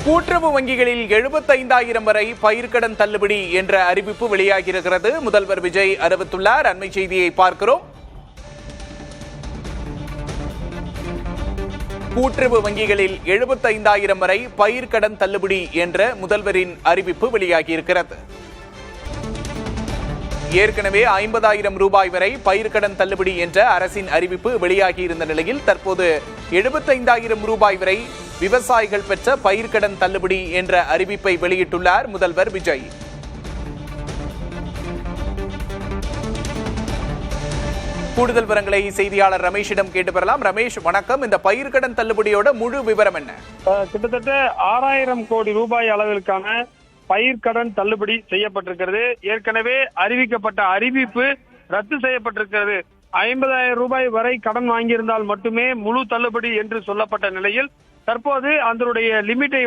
கூட்டுறவு வங்கிகளில் 75,000 வரை பயிர்க்கடன் தள்ளுபடி என்ற அறிவிப்பு வெளியாகியிருக்கிறது. முதல்வர் விஜய் அறிவித்துள்ளார். அண்மை செய்தியை பார்க்கிறோம். கூட்டுறவு வங்கிகளில் 75,000 வரை பயிர்க்கடன் தள்ளுபடி என்ற முதல்வரின் அறிவிப்பு வெளியாகியிருக்கிறது. ஏற்கனவே 50,000 ரூபாய் வரை பயிர்க்கடன் தள்ளுபடி என்ற அரசின் அறிவிப்பு வெளியாகியிருந்த நிலையில் தற்போது 75,000 ரூபாய் வரை விவசாயிகள் பெற்ற பயிர்க்கடன் தள்ளுபடி என்ற அறிவிப்பை வெளியிட்டுள்ளார் முதல்வர் விஜய். கூடுதல் விவரங்களை செய்தியாளர் ரமேஷிடம் கேட்டு பெறலாம். ரமேஷ், வணக்கம். இந்த பயிர்க்கடன் தள்ளுபடியோட முழு விவரம் என்ன? கிட்டத்தட்ட 6,000 கோடி ரூபாய் அளவிற்கான பயிர்க்கடன் தள்ளுபடி செய்யப்பட்டிருக்கிறது. ஏற்கனவே அறிவிக்கப்பட்ட அறிவிப்பு ரத்து செய்யப்பட்டிருக்கிறது. 50,000 ரூபாய் வரை கடன் வாங்கியிருந்தால் மட்டுமே முழு தள்ளுபடி என்று சொல்லப்பட்ட நிலையில் தற்போது அதனுடைய லிமிட்டை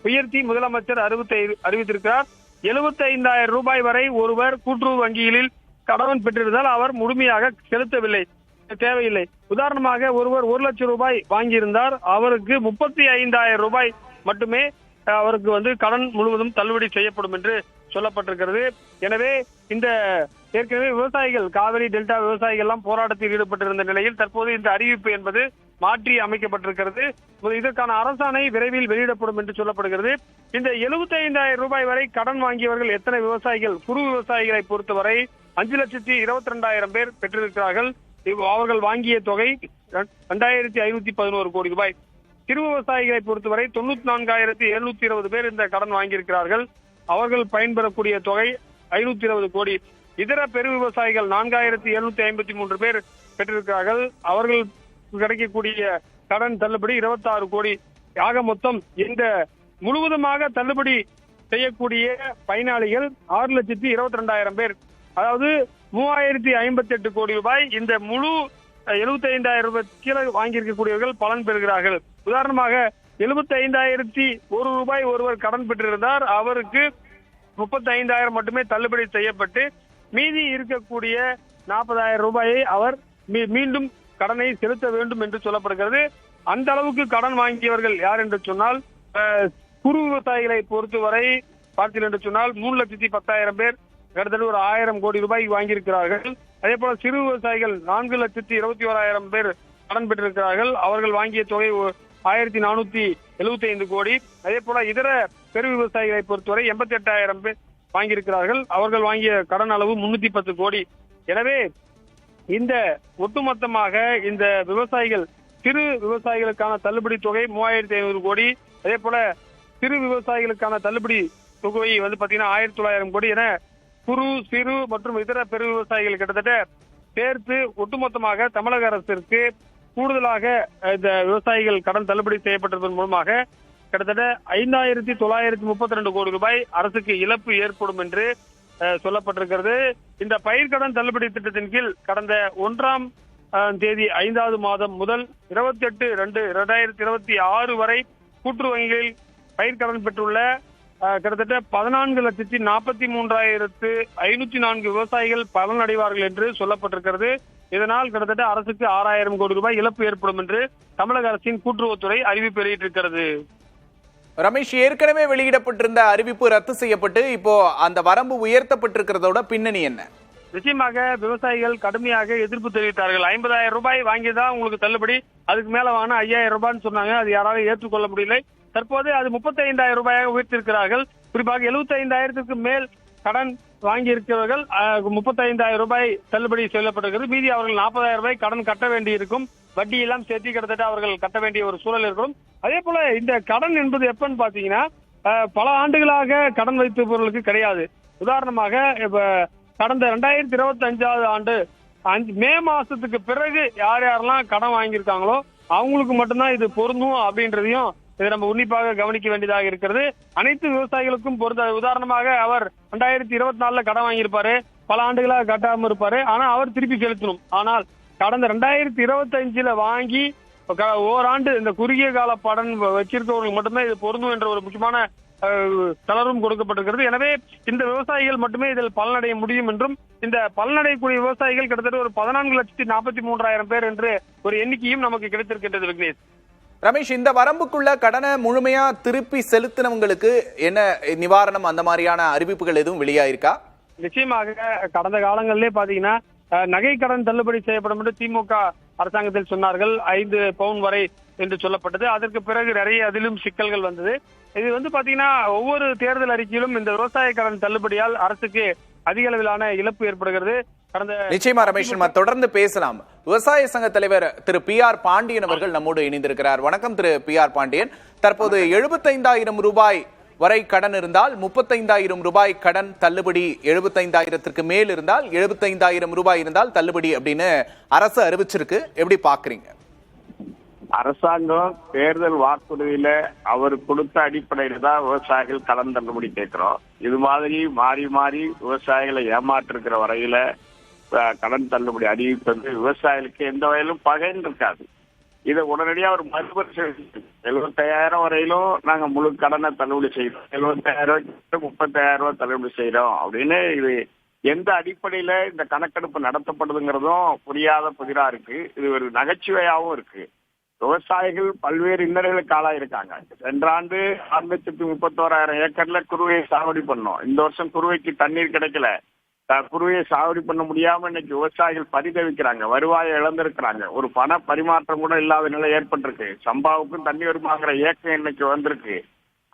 உயர்த்தி முதலமைச்சர் அறிவித்திருக்கிறார். 75,000 ரூபாய் வரை ஒருவர் கூட்டுறவு வங்கிகளில் கடன் பெற்றிருந்தால் அவர் முழுமையாக செலுத்தவில்லை, தேவையில்லை. உதாரணமாக ஒருவர் 1 லட்சம் ரூபாய் வாங்கியிருந்தார், அவருக்கு 35,000 ரூபாய் மட்டுமே அவருக்கு கடன் முழுவதும் தள்ளுபடி செய்யப்படும் என்று சொல்லப்பட்டிருக்கிறது. எனவே இந்த ஏற்கனவே விவசாயிகள், காவிரி டெல்டா விவசாயிகள் எல்லாம் போராட்டத்தில் ஈடுபட்டிருந்த நிலையில் தற்போது இந்த அறிவிப்பு என்பது மாற்றி அமைக்கப்பட்டிருக்கிறது. இதற்கான அரசாணை விரைவில் வெளியிடப்படும் என்று சொல்லப்படுகிறது. இந்த 75,000 ரூபாய் வரை கடன் வாங்கியவர்கள் எத்தனை விவசாயிகள்? குறு விவசாயிகளை பொறுத்தவரை 5,22,000 பேர் பெற்றிருக்கிறார்கள். அவர்கள் வாங்கிய தொகை 2,511 கோடி ரூபாய். சிறு விவசாயிகளை பொறுத்தவரை 94,720 பேர் இந்த கடன் வாங்கியிருக்கிறார்கள். அவர்கள் பயன்பெறக்கூடிய தொகை 520 கோடி. இதர பெரு விவசாயிகள் 4,753 பேர் பெற்றிருக்கிறார்கள். அவர்கள் கிடைக்கக்கூடிய கடன் தள்ளுபடி 26 கோடி. ஆக மொத்தம் இந்த முழுவதுமாக தள்ளுபடி செய்யக்கூடிய பயனாளிகள் 6,22,000 பேர். அதாவது 3,058 கோடி ரூபாய் இந்த முழு 75,000 ரூபாய் கீழே வாங்கியிருக்கக்கூடியவர்கள் பலன் பெறுகிறார்கள். உதாரணமாக 75,001 ரூபாய் ஒருவர் கடன் பெற்றிருந்தார், அவருக்கு 35,000 மட்டுமே தள்ளுபடி செய்யப்பட்டு மீதி இருக்கக்கூடிய 40,000 ரூபாயை அவர் மீண்டும் கடனை செலுத்த வேண்டும் என்று சொல்லப்படுகிறது. அந்த அளவுக்கு கடன் வாங்கியவர்கள் யார் என்று சொன்னால், குறு விவசாயிகளை பொறுத்தவரை பார்த்தீர்கள் என்று சொன்னால் 3,10,000 பேர் கிட்டத்தட்ட ஒரு 1,000 கோடி ரூபாய் வாங்கியிருக்கிறார்கள். அதே போல சிறு விவசாயிகள் 4,21,000 பேர் கடன் பெற்றிருக்கிறார்கள். அவர்கள் வாங்கிய தொகை 1,475 கோடி. அதே போல இதர பெரு விவசாயிகளை பொறுத்தவரை 88,000 பேர் வாங்கியிருக்கிறார்கள். அவர்கள் வாங்கிய கடன் அளவு 310 கோடி. எனவே இந்த ஒட்டுமொத்தமாக இந்த விவசாயிகள், சிறு விவசாயிகளுக்கான தள்ளுபடி தொகை 3,500 கோடி. அதே போல சிறு விவசாயிகளுக்கான தள்ளுபடி தொகை பாத்தீங்கன்னா 1,900 கோடி என குறு, சிறு மற்றும் இதர பெரு விவசாயிகள் கிட்டத்தட்ட சேர்த்து ஒட்டுமொத்தமாக தமிழக அரசிற்கு கூடுதலாக இந்த விவசாயிகள் கடன் தள்ளுபடி செய்யப்பட்டதன் மூலமாக கிட்டத்தட்ட 5,932 கோடி ரூபாய் அரசுக்கு இழப்பு ஏற்படும் என்று சொல்லப்பட்டிருக்கிறது. இந்த பயிர்க்கடன் தள்ளுபடி திட்டத்தின் கீழ் கடந்த 1ஆம் தேதி 5வது மாதம் முதல் 28/2/2026 வரை கூட்டுறவு வங்கிகளில் பயிர்க்கடன் பெற்றுள்ள கிட்டத்தட்ட 14,43,504 விவசாயிகள் பலனடைவார்கள் என்று சொல்லப்பட்டிருக்கிறது. இதனால் கிட்டத்தட்ட அரசுக்கு 6,000 கோடி ரூபாய் இழப்பு ஏற்படும் என்று தமிழக அரசின் கூட்டுறவுத்துறை அறிவிப்பு வெளியிட்டிருக்கிறது. ரமேஷ், ஏற்கனவே வெளியிடப்பட்டிருந்த அறிவிப்பு ரத்து செய்யப்பட்டு இப்போ அந்த வரம்பு உயர்த்தப்பட்டிருக்கிறதோட பின்னணி என்ன? நிச்சயமாக விவசாயிகள் கடுமையாக எதிர்ப்பு தெரிவித்தார்கள். 50,000 ரூபாய் வாங்கியதான் உங்களுக்கு தள்ளுபடி, அதுக்கு மேல வாங்கினா 5,000 ரூபான்னு சொன்னாங்க. அது யாராலும் ஏற்றுக்கொள்ள முடியல. தற்போது அது 35,000 ரூபாயாக உயர்த்திருக்கிறார்கள். குறிப்பாக 75,000க்கு மேல் கடன் வாங்கி இருக்கிறவர்கள் 35,000 ரூபாய் தள்ளுபடி செய்யப்பட்டிருக்கிறது. மீதி அவர்கள் 40,000 ரூபாய் கடன் கட்ட வேண்டி இருக்கும். வட்டி எல்லாம் சேர்த்து கிட்டத்தட்ட அவர்கள் கட்ட வேண்டிய ஒரு சூழல் இருக்கும். அதே போல இந்த கடன் என்பது எப்பன்னு பாத்தீங்கன்னா, பல ஆண்டுகளாக கடன் வைத்திருப்பவர்களுக்கு கிடையாது. உதாரணமாக இப்ப கடந்த 2025 ஆண்டு மே மாசத்துக்கு பிறகு யார் யாரெல்லாம் கடன் வாங்கியிருக்காங்களோ அவங்களுக்கு மட்டும்தான் இது பொருந்தும் அப்படின்றதையும் இதை நம்ம உன்னிப்பாக கவனிக்க வேண்டியதாக இருக்கிறது. அனைத்து விவசாயிகளுக்கும் பொருந்த. உதாரணமாக அவர் 2024 கடன் வாங்கியிருப்பாரு, பல ஆண்டுகளாக கட்டாம இருப்பாரு, ஆனா அவர் திருப்பி செலுத்தணும். ஆனால் கடந்த 2025 வாங்கி ஓராண்டு இந்த குறுகிய கால படன் வச்சிருக்கவர்களுக்கு மட்டுமே இது பொருந்தும் என்ற ஒரு முக்கியமான தளர்வும் கொடுக்கப்பட்டிருக்கிறது. எனவே இந்த விவசாயிகள் மட்டுமே இதில் பலனடைய முடியும் என்றும், இந்த பலனடையக்கூடிய விவசாயிகள் கிட்டத்தட்ட ஒரு 14,43,000 பேர் என்று ஒரு எண்ணிக்கையும் நமக்கு கிடைத்திருக்கின்றது. விக்னேஷ். ரமேஷ், இந்த வரம்புக்குள்ள கடனை முழுமையா திருப்பி செலுத்தினவங்களுக்கு என்ன நிவாரணம், அந்த மாதிரியான அறிவிப்புகள் எதுவும் வெளியாயிருக்கா? நிச்சயமாக கடந்த காலங்களிலே பாத்தீங்கன்னா நகை கடன் தள்ளுபடி செய்யப்படும் என்று திமுக அரசாங்கத்தில் சொன்னார்கள். 5 பவுன் வரை என்று சொல்லப்பட்டது. அதற்கு பிறகு நிறைய அதிலும் சிக்கல்கள் வந்தது. இது வந்து பாத்தீங்கன்னா ஒவ்வொரு தேர்தல் அறிக்கையிலும் இந்த விவசாய கடன் தள்ளுபடியால் அரசுக்கு அதிக அளவிலான இழப்பு ஏற்படுகிறது. நிச்சயமா ரமேஷ், நம்ம தொடர்ந்து பேசலாம். விவசாய சங்க தலைவர் திரு PR பாண்டியன் அவர்கள் நம்மோடு இணைந்திருக்கிறார். வணக்கம் திரு PR பாண்டியன். தற்போது 75,000 ரூபாய் வரை கடன் இருந்தால் 35,000 ரூபாய் கடன் தள்ளுபடி, 75,000க்கு மேல் இருந்தால் 75,000 ரூபாய் இருந்தால் தள்ளுபடி அப்படின்னு அரசு அறிவிச்சிருக்கு. எப்படி பாக்குறீங்க? அரசாங்கம் தேர்தல் வாக்குறுதியில அவர் கொடுத்த அடிப்படையில தான் விவசாயிகள் கடன் தள்ளுபடி கேட்கிறோம். இது மாதிரி மாறி மாறி விவசாயிகளை ஏமாற்றிருக்கிற வரையில கடன் தள்ளுபடி அறிவிப்பது விவசாயிகளுக்கு எந்த வகையிலும் பகைன்னு இருக்காது. இதை உடனடியாக ஒரு மறுபரிசீலனை 75,000 வரையிலும் நாங்க முழு கடனை தள்ளுபடி செய்யறோம், 75,000 35,000 ரூபாய் தள்ளுபடி செய்யறோம் அப்படின்னு இது எந்த அடிப்படையில இந்த கணக்கெடுப்பு நடத்தப்படுதுங்கிறதும் புரியாத புதிரா இருக்கு. இது ஒரு நகைச்சுவையாகவும் இருக்கு. விவசாயிகள் பல்வேறு இன்னல்களுக்கு ஆளாயிருக்காங்க. சென்ற ஆண்டு 631,000 ஏக்கர்ல குறுவையை சாகுபடி பண்ணோம். இந்த வருஷம் குறுவைக்கு தண்ணீர் கிடைக்கல. குறுவையை சாகுபடி பண்ண முடியாம இன்னைக்கு விவசாயிகள் பரிதவிக்கிறாங்க, வருவாயை இழந்திருக்கிறாங்க. ஒரு பண பரிமாற்றம் கூட இல்லாத நிலை ஏற்பட்டிருக்கு. சம்பாவுக்கும் தண்ணி வருமாங்கிற ஏக்கம் இன்னைக்கு வந்திருக்கு.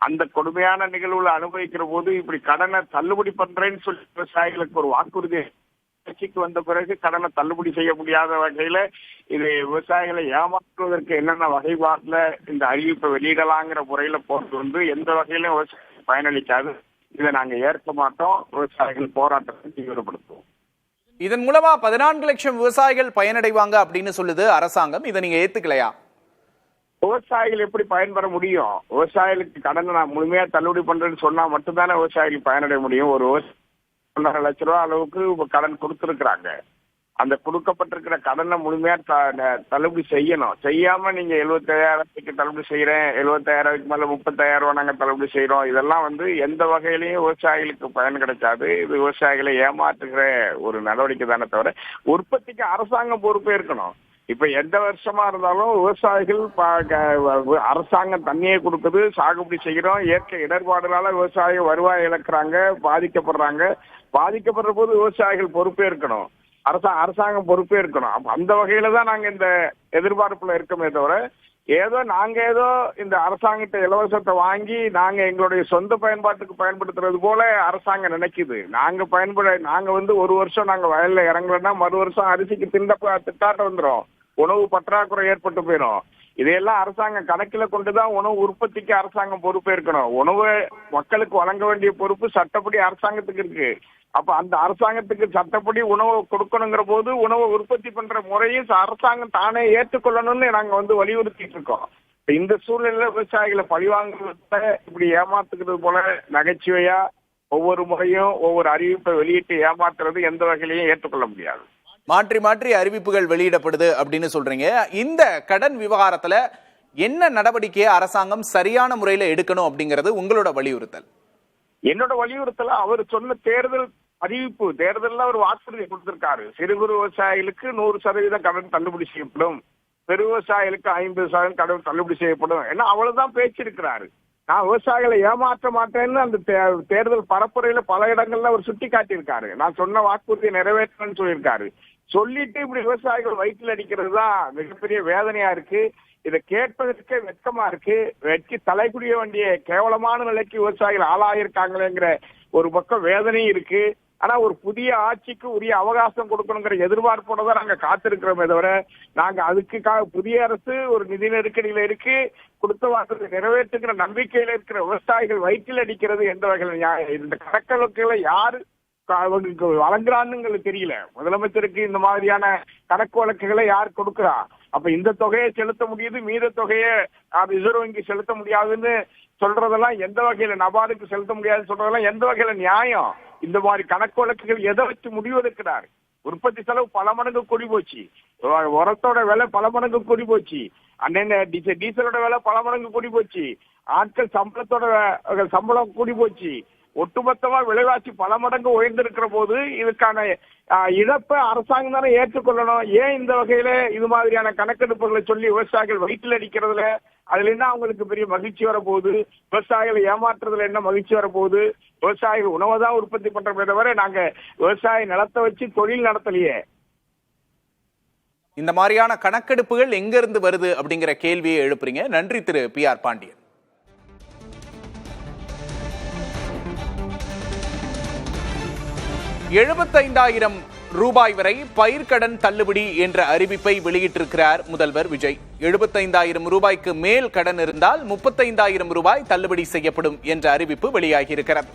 அந்த கொடுமையான நிகழ்வுகளை அனுபவிக்கிற போது இப்படி கடனை தள்ளுபடி பண்றேன்னு சொல்லி விவசாயிகளுக்கு ஒரு வாக்குறுதி கட்சிக்கு வந்த பிறகு கடனை தள்ளுபடி செய்ய முடியாத வகையில இது விவசாயிகளை ஏமாற்றுவதற்கு என்னென்ன வகைப்பாட்டுல இந்த அறிவிப்பை வெளியிடலாங்கிற முறையில போறது வந்து எந்த வகையிலும் விவசாயிகள் பயனளிக்காது. இதை நாங்க ஏற்க மாட்டோம். விவசாயிகள் போராட்டத்தை தீவிரப்படுத்துவோம். இதன் மூலமா 14 லட்சம் விவசாயிகள் பயனடைவாங்க அப்படின்னு சொல்லுது அரசாங்கம். இதை நீங்க ஏத்துக்கலையா? விவசாயிகள் எப்படி பயன்பெற முடியும்? விவசாயிகளுக்கு கடனை நான் முழுமையா தள்ளுபடி பண்றேன்னு சொன்னா மட்டும்தானே விவசாயிகள் பயனடைய முடியும். ஒரு 1.5 லட்சம் ரூபாய் அளவுக்கு கடன் கொடுத்துருக்குறாங்க. அந்த கொடுக்கப்பட்டிருக்கிற கடனை முழுமையா தள்ளுபடி செய்யணும். செய்யாம நீங்க 75,000 தள்ளுபடி செய்யறேன், 75,000 மேல 30,000 ரூபாய் நாங்க தள்ளுபடி செய்யறோம், இதெல்லாம் வந்து எந்த வகையிலையும் விவசாயிகளுக்கு பயன் கிடைக்காது. இது விவசாயிகளை ஏமாற்றுகிற ஒரு நடவடிக்கை தானே தவிர உற்பத்திக்கு அரசாங்கம் பொறுப்பே இருக்கணும். இப்ப எந்த வருஷமா இருந்தாலும் விவசாயிகள் அரசாங்கம் தண்ணியை கொடுக்குது, சாகுபடி செய்கிறோம். இயற்கை இடர்பாடுனால விவசாயிகள் வருவாய் இழக்கிறாங்க, பாதிக்கப்படுறாங்க. பாதிக்கப்படுற போது விவசாயிகள் பொறுப்பே இருக்கணும், அரசாங்கம் பொறுப்பே இருக்கணும். அந்த வகையில தான் நாங்க இந்த எதிர்பார்ப்புல இருக்கோமே தவிர நாங்க இந்த அரசாங்கத்தை இலவசத்தை வாங்கி நாங்க எங்களுடைய சொந்த பயன்பாட்டுக்கு பயன்படுத்துறது போல அரசாங்கம் நினைக்குது. நாங்க வந்து ஒரு வருஷம் நாங்க வயல்ல இறங்கலன்னா மறு வருஷம் அரிசிக்கு திண்டாட்டம் வந்துடும், உணவு பற்றாக்குறை ஏற்பட்டு போயிடும். இதையெல்லாம் அரசாங்கம் கணக்கில் கொண்டுதான் உணவு உற்பத்திக்கு அரசாங்கம் பொறுப்பேற்கணும். உணவு மக்களுக்கு வழங்க வேண்டிய பொறுப்பு சட்டப்படி அரசாங்கத்துக்கு இருக்கு. அப்ப அந்த அரசாங்கத்துக்கு சட்டப்படி உணவு கொடுக்கணுங்கிற போது உணவை உற்பத்தி பண்ற முறையும் அரசாங்கம் தானே ஏற்றுக்கொள்ளணும்னு நாங்க வந்து வலியுறுத்திட்டு இருக்கோம். இந்த சூழ்நிலையில விவசாயிகளை பழிவாங்குறத இப்படி ஏமாத்துக்கிறது போல நகைச்சுவையா ஒவ்வொரு முறையும் ஒவ்வொரு அறிவிப்பை வெளியிட்டு ஏமாத்துறது எந்த வகையிலையும் ஏற்றுக்கொள்ள முடியாது. மாற்றி மாற்றி அறிவிப்புகள் வெளியிடப்படுது அப்படின்னு சொல்றீங்க. இந்த கடன் விவகாரத்துல என்ன நடவடிக்கையை அரசாங்கம் சரியான முறையில எடுக்கணும் அப்படிங்கிறது உங்களோட வலியுறுத்தல்? என்னோட வலியுறுத்தல அவர் சொன்ன தேர்தல் அறிவிப்பு, தேர்தலில் அவர் வாக்குறுதி கொடுத்திருக்காரு. சிறு குறு விவசாயிகளுக்கு 100% கடன் தள்ளுபடி செய்யப்படும், பெரு விவசாயிகளுக்கு 50% கடன் தள்ளுபடி செய்யப்படும் ஏன்னா அவ்வளவுதான் பேச்சிருக்கிறாரு. நான் விவசாயிகளை ஏமாற்ற மாட்டேன்னு அந்த தேர்தல் பரப்புரையில பல இடங்கள்ல அவர் சுட்டி காட்டியிருக்காரு. நான் சொன்ன வாக்குறுதியை நிறைவேற்றணும்னு சொல்லியிருக்காரு. சொல்லிட்டு இப்படி விவசாயிகள் வயிற்றில் அடிக்கிறது தான் மிகப்பெரிய வேதனையா இருக்கு. இதை கேட்பதற்கே வெட்கமா இருக்கு. வெட்கி தலைக்குடிய வேண்டிய கேவலமான நிலைக்கு விவசாயிகள் ஆளாயிருக்காங்களேங்கிற ஒரு பக்கம் வேதனையும் இருக்கு. ஆனா ஒரு புதிய ஆட்சிக்கு உரிய அவகாசம் கொடுக்கணுங்கிற எதிர்பார்ப்போட தான் நாங்க காத்திருக்கிறோமே தவிர நாங்க அதுக்காக புதிய அரசு ஒரு நிதி நெருக்கடியில இருக்கு, கொடுத்த வாக்குறுதி நிறைவேற்றுகிற நம்பிக்கையில இருக்கிற விவசாயிகள் வயிற்றில் அடிக்கிறது எந்த வகையில இந்த கணக்கெடுப்புகளை யாரு வழங்குறான்னு தெரியல. முதலமைச்சருக்கு இந்த மாதிரியான கணக்கு வழக்குகளை யார் கொடுக்கிறா? அப்ப இந்த தொகையை செலுத்த முடியுது, மீத தொகையை ரிசர்வ் வங்கி செலுத்த முடியாதுன்னு சொல்றதெல்லாம் எந்த வகையில, நபார்டுக்கு செலுத்த முடியாதுன்னு சொல்றதெல்லாம் எந்த வகையில நியாயம்? இந்த மாதிரி கணக்கு வழக்குகள் எதை வச்சு முடிவெடுக்கிறார்? உற்பத்தி செலவு பல மடங்கு கூடி போச்சு, உரத்தோட விலை பல மடங்கு கூடி போச்சு, அண்ணன் டீசலோட விலை பல மடங்கு கூடி போச்சு, ஆட்கள் சம்பளம் கூடி போச்சு. ஒட்டுமொத்தமா விலைவாசி பல மடங்கு உயர்ந்திருக்கிற போது இதுக்கான இழப்பை அரசாங்கம் தானே ஏற்றுக்கொள்ளணும். ஏன் இந்த வகையில இது மாதிரியான கணக்கெடுப்புகளை சொல்லி விவசாயிகள் வயிற்றில் அடிக்கிறதுல அதுல என்ன அவங்களுக்கு பெரிய மகிழ்ச்சி வரப்போகுது? விவசாயிகளை ஏமாற்றுறதுல என்ன மகிழ்ச்சி வரப்போகுது? விவசாயிகள் உணவை தான் உற்பத்தி பண்றோமே தவிர நாங்க விவசாய நிலத்தை வச்சு தொழில் நடத்தலையே. இந்த மாதிரியான கணக்கெடுப்புகள் எங்க இருந்து வருது அப்படிங்கிற கேள்வியை எழுப்புறீங்க. நன்றி திரு PR பாண்டியன். 75,000 ரூபாய் வரை பயிர்க்கடன் தள்ளுபடி என்ற அறிவிப்பை வெளியிட்டிருக்கிறார் முதல்வர் விஜய். 75,000 ரூபாய்க்கு மேல் கடன் இருந்தால் 35,000 ரூபாய் தள்ளுபடி செய்யப்படும் என்ற அறிவிப்பு வெளியாகியிருக்கிறது.